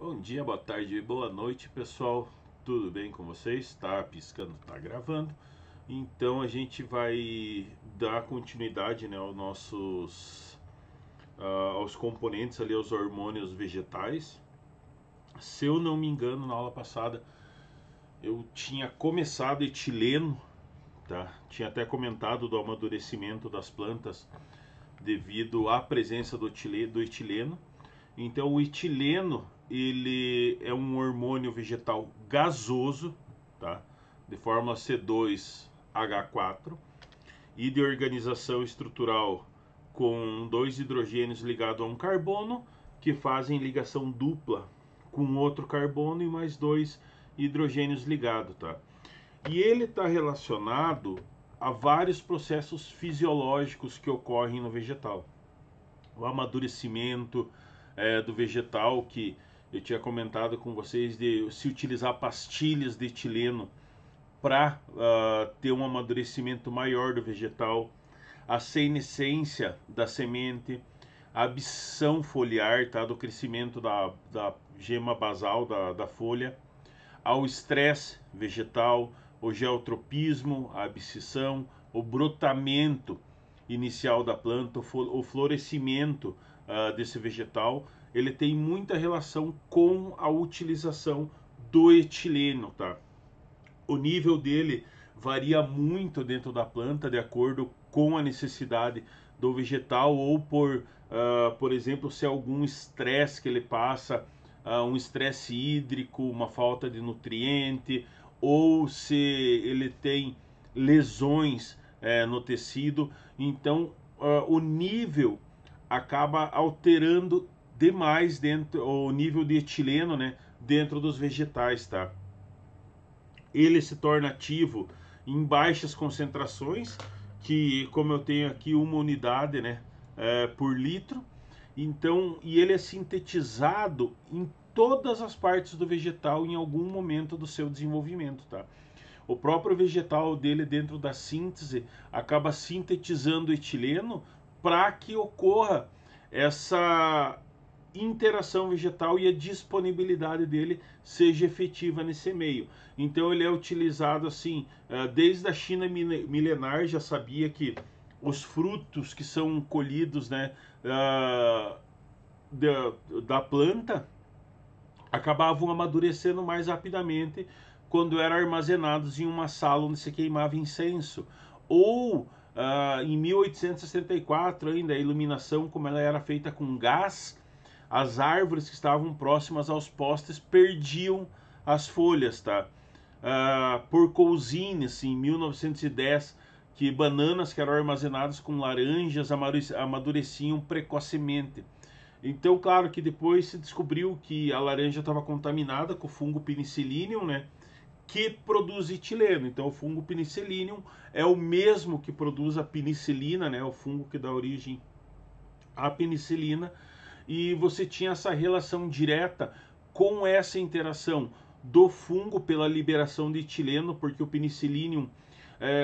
Bom dia, boa tarde, boa noite, pessoal. Tudo bem com vocês? Tá piscando, tá gravando. Então a gente vai dar continuidade, né, aos componentes ali, aos hormônios vegetais. Se eu não me engano, na aula passada eu tinha começado etileno, tá? Tinha até comentado do amadurecimento das plantas devido à presença do etileno. Então o etileno, ele é um hormônio vegetal gasoso, tá? De fórmula C2H4 e de organização estrutural com dois hidrogênios ligados a um carbono que fazem ligação dupla com outro carbono e mais dois hidrogênios ligados, tá? E ele está relacionado a vários processos fisiológicos que ocorrem no vegetal. O amadurecimento do vegetal, que eu tinha comentado com vocês, de se utilizar pastilhas de etileno para ter um amadurecimento maior do vegetal, a senescência da semente, a abscisão foliar, tá, do crescimento da gema basal da folha, ao estresse vegetal, o geotropismo, a abscisão, o brotamento inicial da planta, o florescimento desse vegetal, ele tem muita relação com a utilização do etileno, tá? O nível dele varia muito dentro da planta, de acordo com a necessidade do vegetal ou por exemplo, se algum estresse que ele passa, um estresse hídrico, uma falta de nutriente, ou se ele tem lesões no tecido. Então, o nível acaba alterando demais dentro o nível de etileno, né, dentro dos vegetais, tá? Ele se torna ativo em baixas concentrações, que como eu tenho aqui uma unidade, né, por litro. Então, e ele é sintetizado em todas as partes do vegetal em algum momento do seu desenvolvimento, tá? O próprio vegetal dele, dentro da síntese, acaba sintetizando etileno para que ocorra essa interação vegetal e a disponibilidade dele seja efetiva nesse meio. Então ele é utilizado assim, desde a China milenar já sabia que os frutos que são colhidos, né, da planta acabavam amadurecendo mais rapidamente quando eram armazenados em uma sala onde se queimava incenso. Ou em 1864 ainda, a iluminação, como ela era feita com gás, as árvores que estavam próximas aos postes perdiam as folhas, tá? Por Cousines, em 1910, que bananas que eram armazenadas com laranjas amadureciam precocemente. Então, claro que depois se descobriu que a laranja estava contaminada com o fungo Penicillium, né? Que produz etileno. Então, o fungo Penicillium é o mesmo que produz a penicilina, né? O fungo que dá origem à penicilina. E você tinha essa relação direta com essa interação do fungo pela liberação de etileno, porque o Penicillium,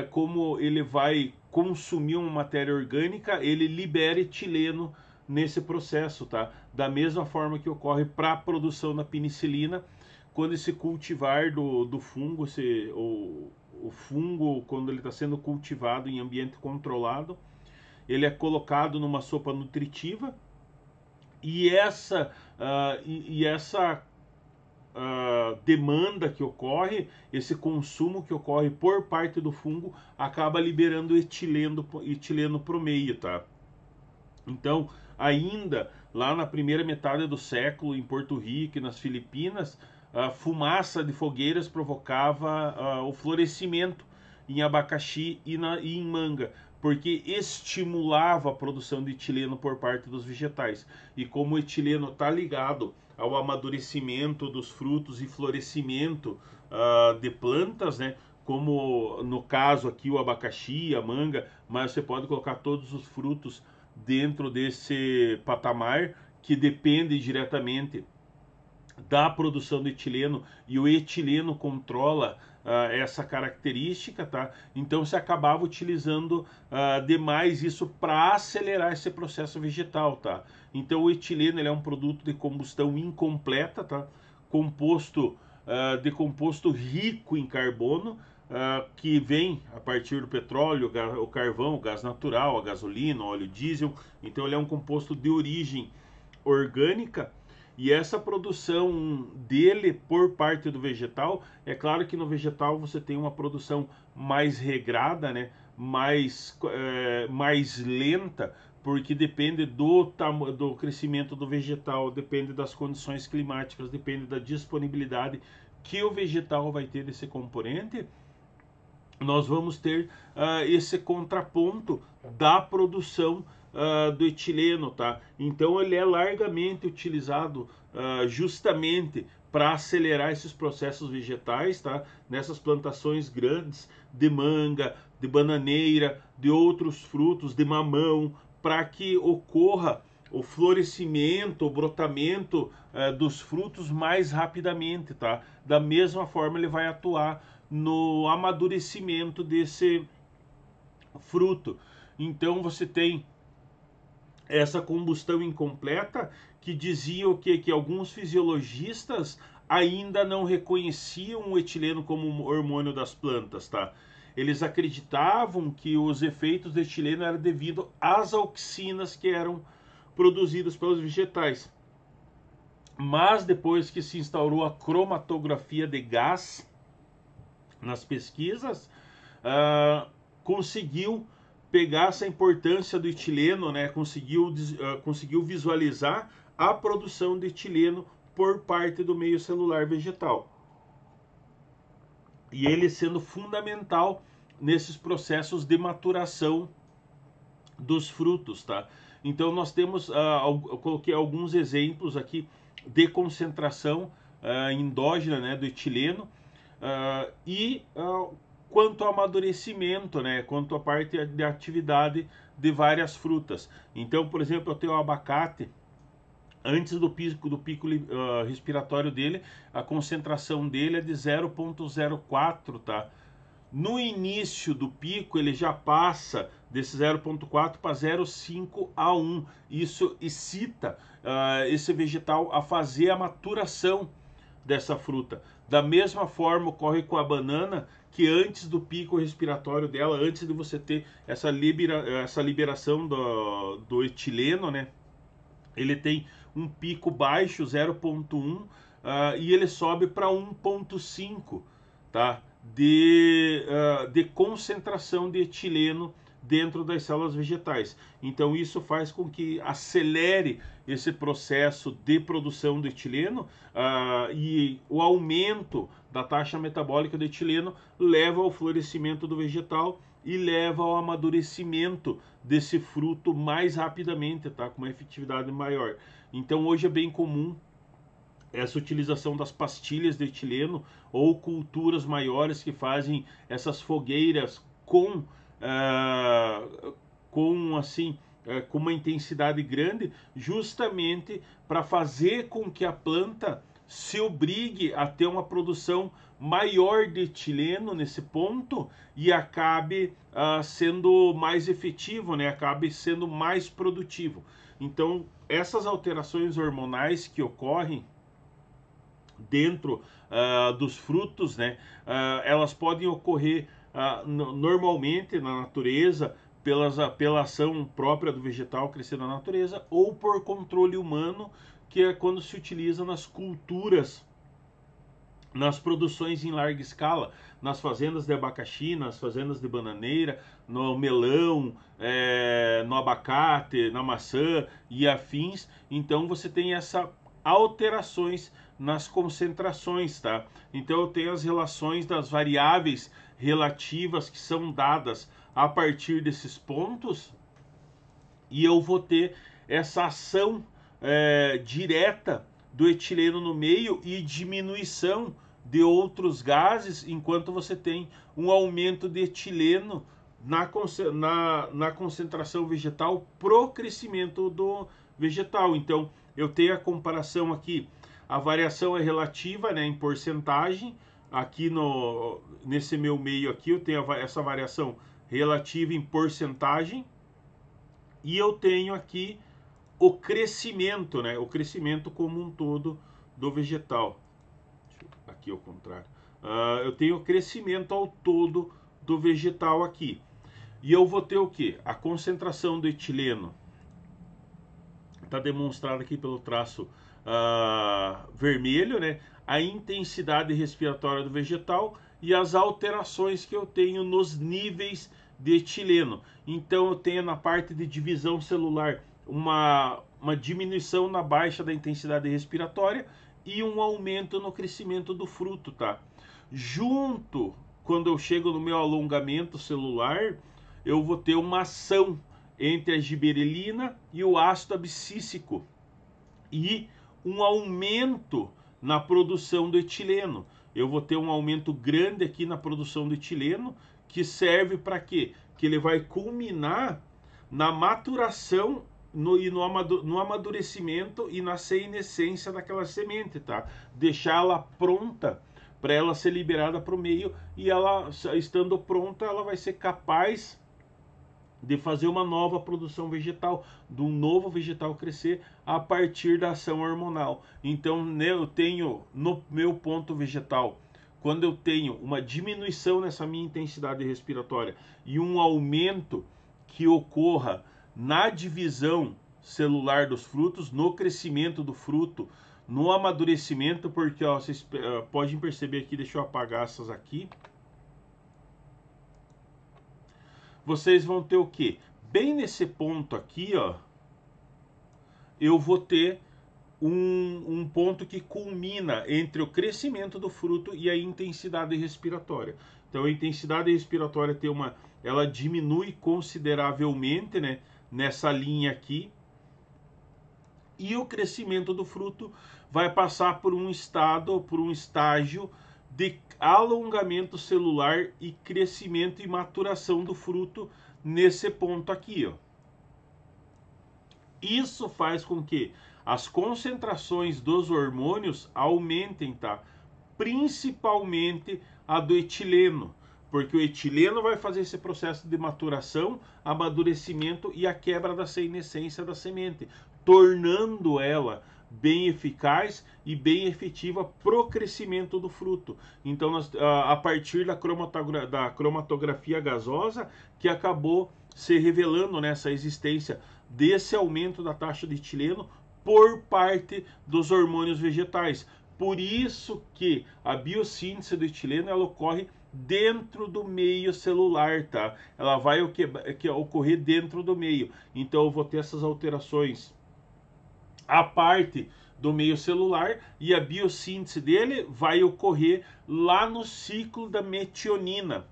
como ele vai consumir uma matéria orgânica, ele libera etileno nesse processo, tá? Da mesma forma que ocorre para a produção da penicilina, quando esse cultivar do fungo, o fungo, quando ele está sendo cultivado em ambiente controlado, ele é colocado numa sopa nutritiva e essa demanda que ocorre, esse consumo que ocorre por parte do fungo, acaba liberando etileno para o meio, tá? Então, ainda lá na primeira metade do século, em Porto Rico e nas Filipinas, a fumaça de fogueiras provocava o florescimento em abacaxi e em manga, porque estimulava a produção de etileno por parte dos vegetais. E como o etileno está ligado ao amadurecimento dos frutos e florescimento de plantas, né? Como no caso aqui o abacaxi, a manga, mas você pode colocar todos os frutos dentro desse patamar que depende diretamente da produção do etileno, e o etileno controla essa característica, tá? Então se acabava utilizando demais isso para acelerar esse processo vegetal, tá? Então o etileno ele é um produto de combustão incompleta, tá? De composto rico em carbono, que vem a partir do petróleo, o carvão, o gás natural, a gasolina, o óleo diesel. Então ele é um composto de origem orgânica. E essa produção dele por parte do vegetal, é claro que no vegetal você tem uma produção mais regrada, né? mais lenta, porque depende do crescimento do vegetal, depende das condições climáticas, depende da disponibilidade que o vegetal vai ter desse componente. Nós vamos ter esse contraponto da produção do etileno, tá? Então ele é largamente utilizado justamente para acelerar esses processos vegetais, tá? Nessas plantações grandes de manga, de bananeira, de outros frutos, de mamão, para que ocorra o florescimento, o brotamento dos frutos mais rapidamente, tá? Da mesma forma ele vai atuar no amadurecimento desse fruto. Então você tem essa combustão incompleta que diziam que alguns fisiologistas ainda não reconheciam o etileno como hormônio das plantas, tá? Eles acreditavam que os efeitos do etileno eram devido às auxinas que eram produzidas pelos vegetais. Mas depois que se instaurou a cromatografia de gás nas pesquisas, conseguiu pegar essa importância do etileno, né? Conseguiu visualizar a produção de etileno por parte do meio celular vegetal. E ele sendo fundamental nesses processos de maturação dos frutos, tá? Então nós temos, eu coloquei alguns exemplos aqui de concentração endógena, né, do etileno, quanto ao amadurecimento, né, quanto à parte de atividade de várias frutas. Então, por exemplo, eu tenho o abacate, antes do pico respiratório dele, a concentração dele é de 0,04, tá? No início do pico, ele já passa desse 0,4 para 0,5 a 1. Isso excita esse vegetal a fazer a maturação dessa fruta. Da mesma forma ocorre com a banana, que antes do pico respiratório dela, antes de você ter essa liberação do etileno, né, ele tem um pico baixo, 0,1, e ele sobe para 1,5, tá? de concentração de etileno dentro das células vegetais. Então isso faz com que acelere esse processo de produção do etileno, e o aumento da taxa metabólica do etileno leva ao florescimento do vegetal e leva ao amadurecimento desse fruto mais rapidamente, tá? Com uma efetividade maior. Então hoje é bem comum essa utilização das pastilhas de etileno ou culturas maiores que fazem essas fogueiras com uma intensidade grande, justamente para fazer com que a planta se obrigue a ter uma produção maior de etileno nesse ponto e acabe sendo mais efetivo, né? Acabe sendo mais produtivo. Então, essas alterações hormonais que ocorrem dentro dos frutos, né? Elas podem ocorrer normalmente na natureza, pela ação própria do vegetal crescer na natureza, ou por controle humano, que é quando se utiliza nas culturas, nas produções em larga escala, nas fazendas de abacaxi, nas fazendas de bananeira, no melão, no abacate, na maçã e afins. Então você tem essas alterações nas concentrações, tá? Então eu tenho as relações das variáveis relativas que são dadas a partir desses pontos, e eu vou ter essa ação direta do etileno no meio e diminuição de outros gases, enquanto você tem um aumento de etileno na concentração vegetal pro crescimento do vegetal. Então eu tenho a comparação aqui a variação é relativa, né, em porcentagem. Aqui nesse meu meio aqui eu tenho essa variação relativa em porcentagem. E eu tenho aqui o crescimento, né, o crescimento como um todo do vegetal. Aqui ao contrário. Eu tenho o crescimento ao todo do vegetal aqui. E eu vou ter o que? A concentração do etileno está demonstrada aqui pelo traço vermelho, né? A intensidade respiratória do vegetal e as alterações que eu tenho nos níveis de etileno. Então eu tenho na parte de divisão celular uma diminuição na baixa da intensidade respiratória e um aumento no crescimento do fruto, tá? Junto, quando eu chego no meu alongamento celular, eu vou ter uma ação entre a giberelina e o ácido abscíssico e um aumento na produção do etileno. Eu vou ter um aumento grande aqui na produção do etileno, que serve para quê? Que ele vai culminar na maturação no amadurecimento e na senescência daquela semente, tá? Deixá-la pronta para ela ser liberada para o meio, e ela, estando pronta, ela vai ser capaz de fazer uma nova produção vegetal, de um novo vegetal crescer a partir da ação hormonal. Então, eu tenho no meu ponto vegetal, quando eu tenho uma diminuição nessa minha intensidade respiratória e um aumento que ocorra na divisão celular dos frutos, no crescimento do fruto, no amadurecimento, porque ó, vocês podem perceber aqui, deixa eu apagar essas aqui. Vocês vão ter o quê? Bem nesse ponto aqui, ó, eu vou ter um ponto que culmina entre o crescimento do fruto e a intensidade respiratória. Então a intensidade respiratória ela diminui consideravelmente, né, nessa linha aqui, e o crescimento do fruto vai passar por um estágio de alongamento celular e crescimento e maturação do fruto nesse ponto aqui, ó. Isso faz com que as concentrações dos hormônios aumentem, tá? Principalmente a do etileno, porque o etileno vai fazer esse processo de maturação, amadurecimento e a quebra da senescência da semente, tornando ela bem eficaz e bem efetiva pro crescimento do fruto. Então, a partir da cromatografia gasosa, que acabou se revelando nessa existência desse aumento da taxa de etileno por parte dos hormônios vegetais. Por isso que a biossíntese do etileno ela ocorre dentro do meio celular, tá? Ela vai ocorrer dentro do meio. Então eu vou ter essas alterações a parte do meio celular, e a biossíntese dele vai ocorrer lá no ciclo da metionina,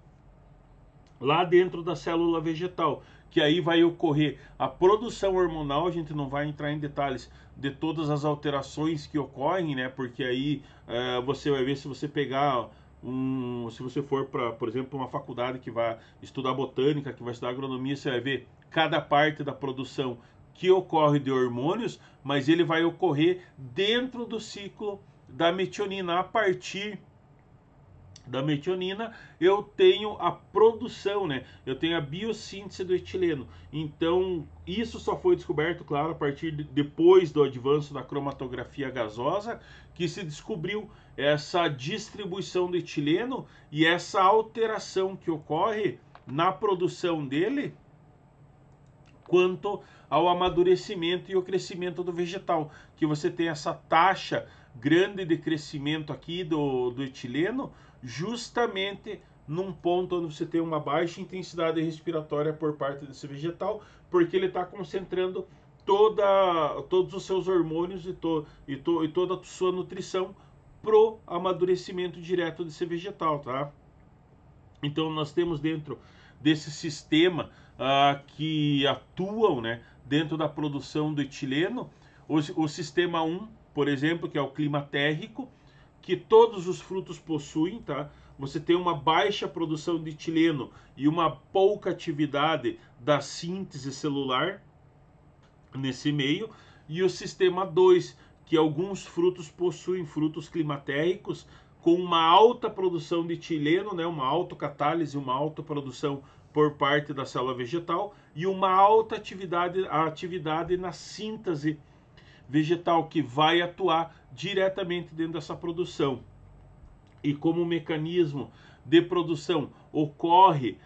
lá dentro da célula vegetal, que aí vai ocorrer a produção hormonal. A gente não vai entrar em detalhes de todas as alterações que ocorrem, né? Porque aí você vai ver, se você pegar se você for para, por exemplo, uma faculdade que vai estudar botânica, que vai estudar agronomia, você vai ver cada parte da produção que ocorre de hormônios, mas ele vai ocorrer dentro do ciclo da metionina. A partir da metionina eu tenho a produção, né? Eu tenho a biossíntese do etileno. Então isso só foi descoberto, claro, a partir depois do avanço da cromatografia gasosa, que se descobriu essa distribuição do etileno e essa alteração que ocorre na produção dele quanto ao amadurecimento e o crescimento do vegetal, que você tem essa taxa grande de crescimento aqui do etileno, justamente num ponto onde você tem uma baixa intensidade respiratória por parte desse vegetal, porque ele está concentrando todos os seus hormônios e toda a sua nutrição pro amadurecimento direto desse vegetal, tá? Então nós temos dentro desse sistema que atuam, né, dentro da produção do etileno, o sistema 1, por exemplo, que é o clima térrico, que todos os frutos possuem, tá? Você tem uma baixa produção de etileno e uma pouca atividade da síntese celular nesse meio. E o sistema 2, que alguns frutos possuem frutos climatéricos com uma alta produção de etileno, né, uma autocatálise, uma alta produção por parte da célula vegetal e uma alta atividade na síntese vegetal que vai atuar diretamente dentro dessa produção. E como o mecanismo de produção ocorre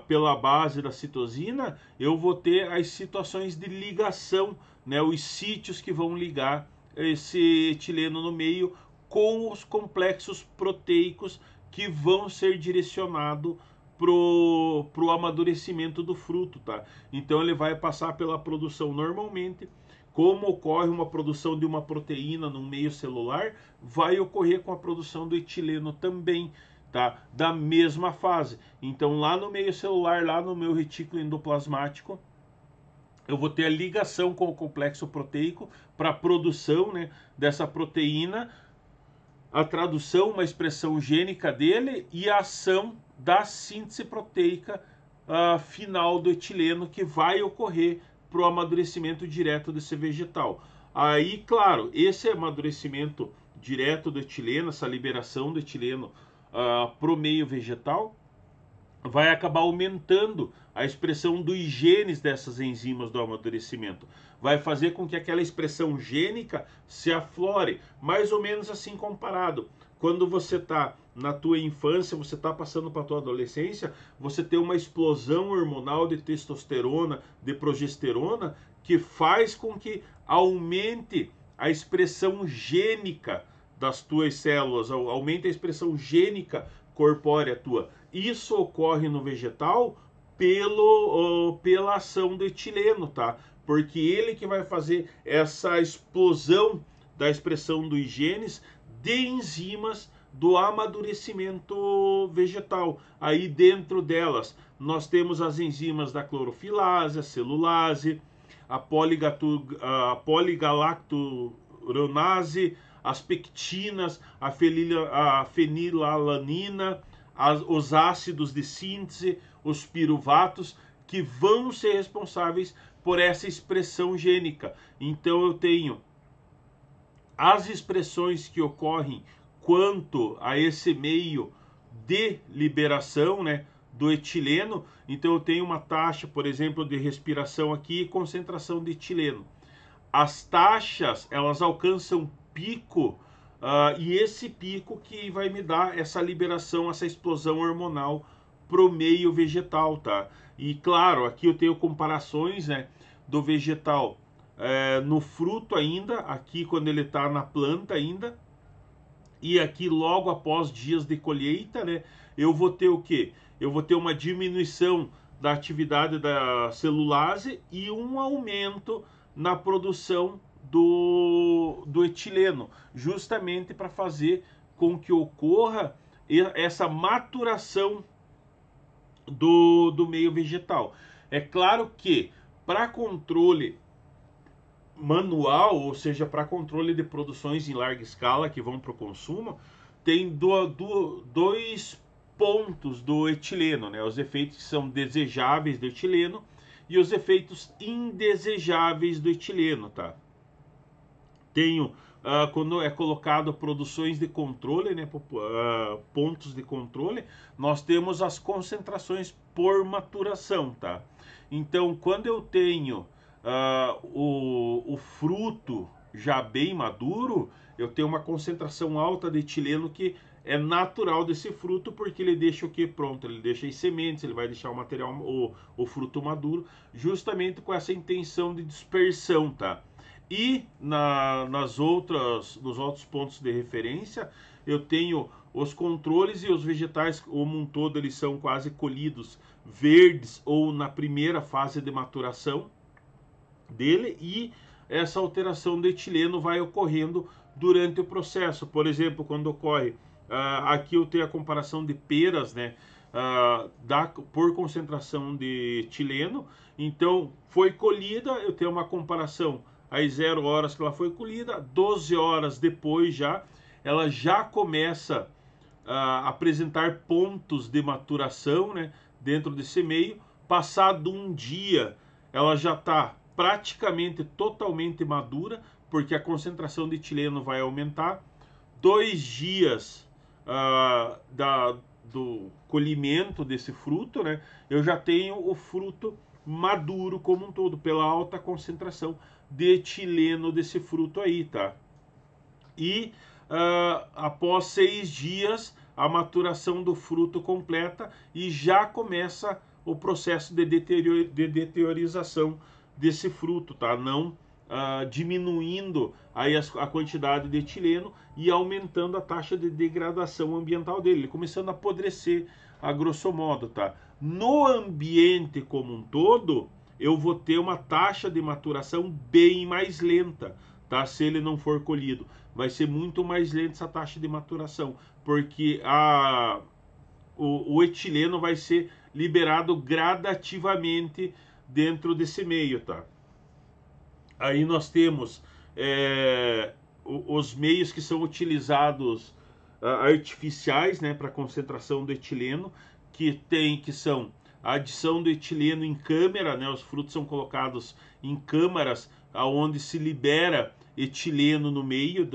pela base da citosina, eu vou ter as situações de ligação, né, os sítios que vão ligar esse etileno no meio com os complexos proteicos que vão ser direcionados pro amadurecimento do fruto, tá? Então ele vai passar pela produção normalmente. Como ocorre uma produção de uma proteína no meio celular, vai ocorrer com a produção do etileno também, tá? Da mesma fase. Então lá no meio celular, lá no meu retículo endoplasmático, eu vou ter a ligação com o complexo proteico para a produção, né, dessa proteína, a tradução, uma expressão gênica dele e a ação da síntese proteica final do etileno que vai ocorrer para o amadurecimento direto desse vegetal. Aí, claro, esse amadurecimento direto do etileno, essa liberação do etileno para o meio vegetal, vai acabar aumentando a expressão dos genes dessas enzimas do amadurecimento. Vai fazer com que aquela expressão gênica se aflore, mais ou menos assim comparado. Quando você está na tua infância, você está passando para a tua adolescência, você tem uma explosão hormonal de testosterona, de progesterona, que faz com que aumente a expressão gênica das tuas células, aumente a expressão gênica corpórea tua. Isso ocorre no vegetal pela ação do etileno, tá? Porque ele que vai fazer essa explosão da expressão dos genes de enzimas do amadurecimento vegetal. Aí dentro delas nós temos as enzimas da clorofilase, a celulase, a poligalacturonase, as pectinas, a fenilalanina, os ácidos de síntese, os piruvatos, que vão ser responsáveis por essa expressão gênica. Então eu tenho as expressões que ocorrem quanto a esse meio de liberação, né, do etileno. Então eu tenho uma taxa, por exemplo, de respiração aqui e concentração de etileno. As taxas, elas alcançam pico, e esse pico que vai me dar essa liberação, essa explosão hormonal pro meio vegetal, tá? E claro, aqui eu tenho comparações, né, do vegetal no fruto ainda, aqui quando ele está na planta ainda, e aqui logo após dias de colheita, né, eu vou ter o quê? Eu vou ter uma diminuição da atividade da celulase e um aumento na produção do etileno, justamente para fazer com que ocorra essa maturação do meio vegetal. É claro que para controle manual, ou seja, para controle de produções em larga escala que vão para o consumo, tem dois pontos do etileno, né? Os efeitos que são desejáveis do etileno e os efeitos indesejáveis do etileno, tá? Tenho, quando é colocado produções de controle, né, pontos de controle, nós temos as concentrações por maturação, tá? Então, quando eu tenho o fruto já bem maduro, eu tenho uma concentração alta de etileno que é natural desse fruto, porque ele deixa o que pronto? Ele deixa as sementes, ele vai deixar o material, o fruto maduro, justamente com essa intenção de dispersão, tá? E nos outros pontos de referência, eu tenho os controles, e os vegetais como um todo eles são quase colhidos verdes ou na primeira fase de maturação dele, e essa alteração de etileno vai ocorrendo durante o processo. Por exemplo, quando ocorre, aqui eu tenho a comparação de peras, né, por concentração de etileno. Então, foi colhida, eu tenho uma comparação às 0 horas que ela foi colhida, 12 horas depois ela já começa a apresentar pontos de maturação, né, dentro desse meio. Passado um dia, ela já está praticamente totalmente madura, porque a concentração de etileno vai aumentar. 2 dias do colhimento desse fruto, né, eu já tenho o fruto maduro como um todo, pela alta concentração de etileno desse fruto aí, tá? E após 6 dias, a maturação do fruto completa e já começa o processo de deteriorização desse fruto, tá? Não diminuindo aí a quantidade de etileno e aumentando a taxa de degradação ambiental dele, começando a apodrecer a grosso modo, tá? No ambiente como um todo, eu vou ter uma taxa de maturação bem mais lenta, tá? Se ele não for colhido, vai ser muito mais lenta essa taxa de maturação, porque o etileno vai ser liberado gradativamente dentro desse meio, tá? Aí nós temos os meios que são utilizados artificiais, né, para concentração do etileno, que são a adição do etileno em câmara, né, os frutos são colocados em câmaras onde se libera etileno no meio,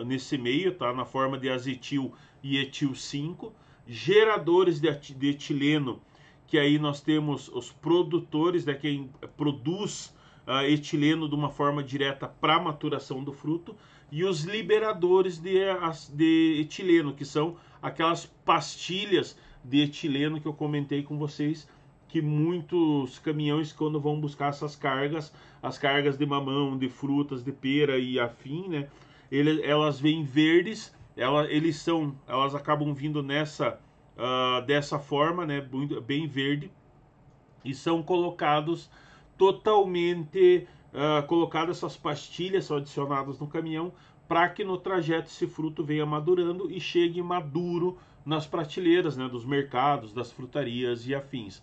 nesse meio, tá, na forma de azetil e etil 5, geradores de etileno, que aí nós temos os produtores, né, quem produz etileno de uma forma direta para maturação do fruto, e os liberadores de etileno, que são aquelas pastilhas de etileno que eu comentei com vocês, que muitos caminhões, quando vão buscar essas cargas, as cargas de mamão, de frutas, de pera e afim, né, elas vêm verdes, elas acabam vindo dessa forma, né, bem verde, e são colocados totalmente colocadas essas pastilhas, são adicionadas no caminhão para que no trajeto esse fruto venha madurando e chegue maduro nas prateleiras, né, dos mercados, das frutarias e afins.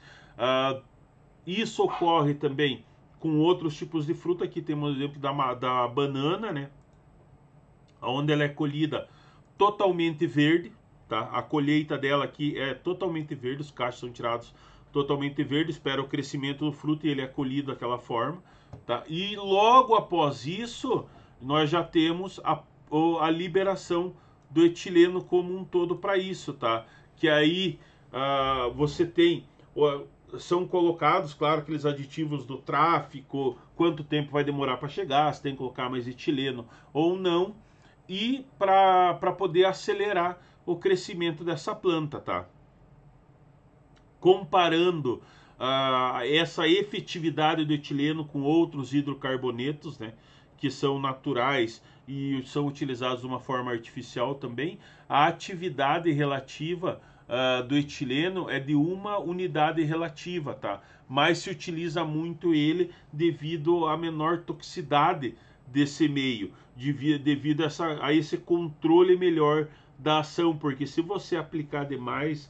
Isso ocorre também com outros tipos de fruta. Aqui temos o exemplo da banana, né, onde ela é colhida totalmente verde, tá? A colheita dela aqui é totalmente verde, os cachos são tirados totalmente verde, espera o crescimento do fruto e ele é colhido daquela forma, tá? E logo após isso, nós já temos a liberação do etileno como um todo para isso, tá? Que aí você tem, são colocados, claro, aqueles aditivos do tráfico, quanto tempo vai demorar para chegar, se tem que colocar mais etileno ou não, e para poder acelerar o crescimento dessa planta, tá? Comparando essa efetividade do etileno com outros hidrocarbonetos, né, que são naturais e são utilizados de uma forma artificial também, a atividade relativa do etileno é de 1 unidade relativa, tá? Mas se utiliza muito ele devido à menor toxicidade desse meio, devido a esse controle melhor da ação, porque se você aplicar demais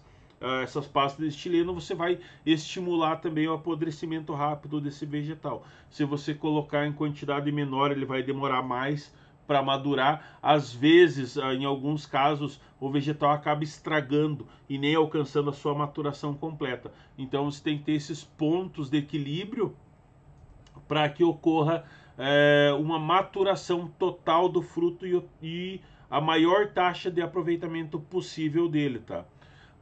essas pastas de etileno, você vai estimular também o apodrecimento rápido desse vegetal. Se você colocar em quantidade menor, ele vai demorar mais para madurar. Às vezes, em alguns casos, o vegetal acaba estragando e nem alcançando a sua maturação completa. Então você tem que ter esses pontos de equilíbrio para que ocorra uma maturação total do fruto e a maior taxa de aproveitamento possível dele, tá?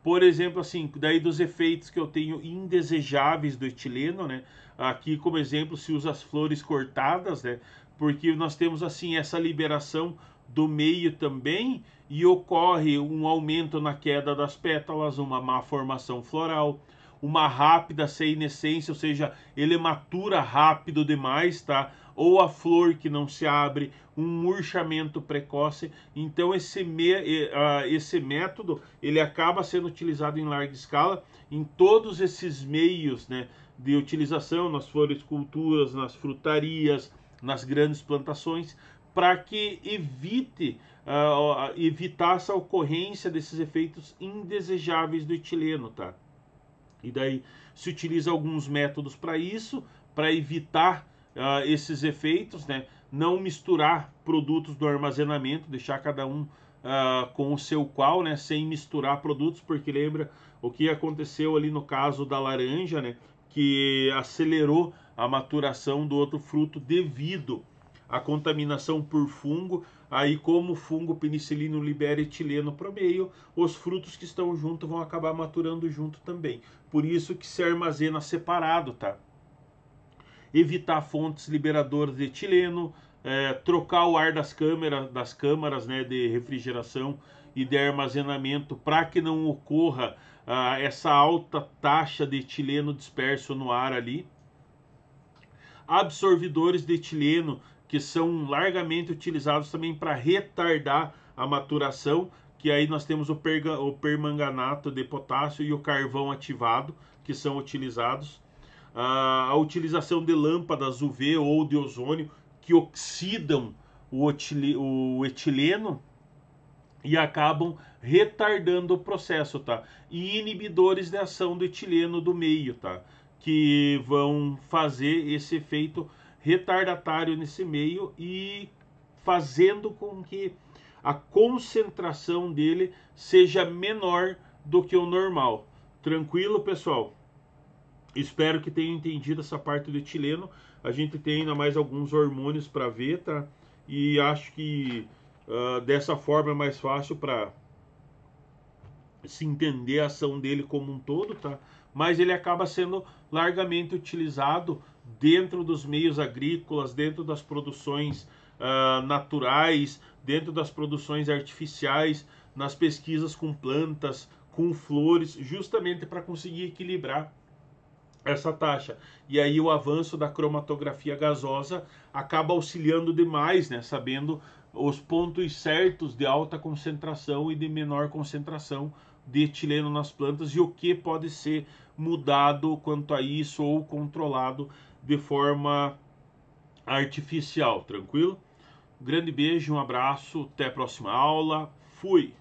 Por exemplo, assim, daí dos efeitos que eu tenho indesejáveis do etileno, né? Aqui, como exemplo, se usa as flores cortadas, né? Porque nós temos, assim, essa liberação do meio também e ocorre um aumento na queda das pétalas, uma má formação floral, uma rápida senescência, ou seja, ele matura rápido demais, tá? Ou a flor que não se abre, um murchamento precoce. Então esse método ele acaba sendo utilizado em larga escala em todos esses meios, né, de utilização, nas floriculturas, nas frutarias, nas grandes plantações, para que evitar essa ocorrência desses efeitos indesejáveis do etileno, tá? E daí se utiliza alguns métodos para isso, para evitar esses efeitos, né? Não misturar produtos do armazenamento, deixar cada um com o seu qual, né? Sem misturar produtos, porque lembra o que aconteceu ali no caso da laranja, né? Que acelerou a maturação do outro fruto devido a contaminação por fungo. Aí, como o fungo penicilino libera etileno para o meio, os frutos que estão junto vão acabar maturando junto também. Por isso que se armazena separado, tá? Evitar fontes liberadoras de etileno, trocar o ar das câmaras, né, de refrigeração e de armazenamento para que não ocorra essa alta taxa de etileno disperso no ar ali. Absorvidores de etileno, que são largamente utilizados também para retardar a maturação, que aí nós temos o permanganato de potássio e o carvão ativado, que são utilizados. A utilização de lâmpadas UV ou de ozônio, que oxidam o etileno e acabam retardando o processo, tá? E inibidores de ação do etileno do meio, tá? Que vão fazer esse efeito retardatário nesse meio e fazendo com que a concentração dele seja menor do que o normal. Tranquilo, pessoal? Espero que tenham entendido essa parte do etileno. A gente tem ainda mais alguns hormônios para ver, tá? E acho que dessa forma é mais fácil para se entender a ação dele como um todo, tá? Mas ele acaba sendo largamente utilizado dentro dos meios agrícolas, dentro das produções naturais, dentro das produções artificiais, nas pesquisas com plantas, com flores, justamente para conseguir equilibrar essa taxa. E aí o avanço da cromatografia gasosa acaba auxiliando demais, né? Sabendo os pontos certos de alta concentração e de menor concentração de etileno nas plantas e o que pode ser mudado quanto a isso ou controlado de forma artificial, tranquilo? Grande beijo, um abraço, até a próxima aula, fui!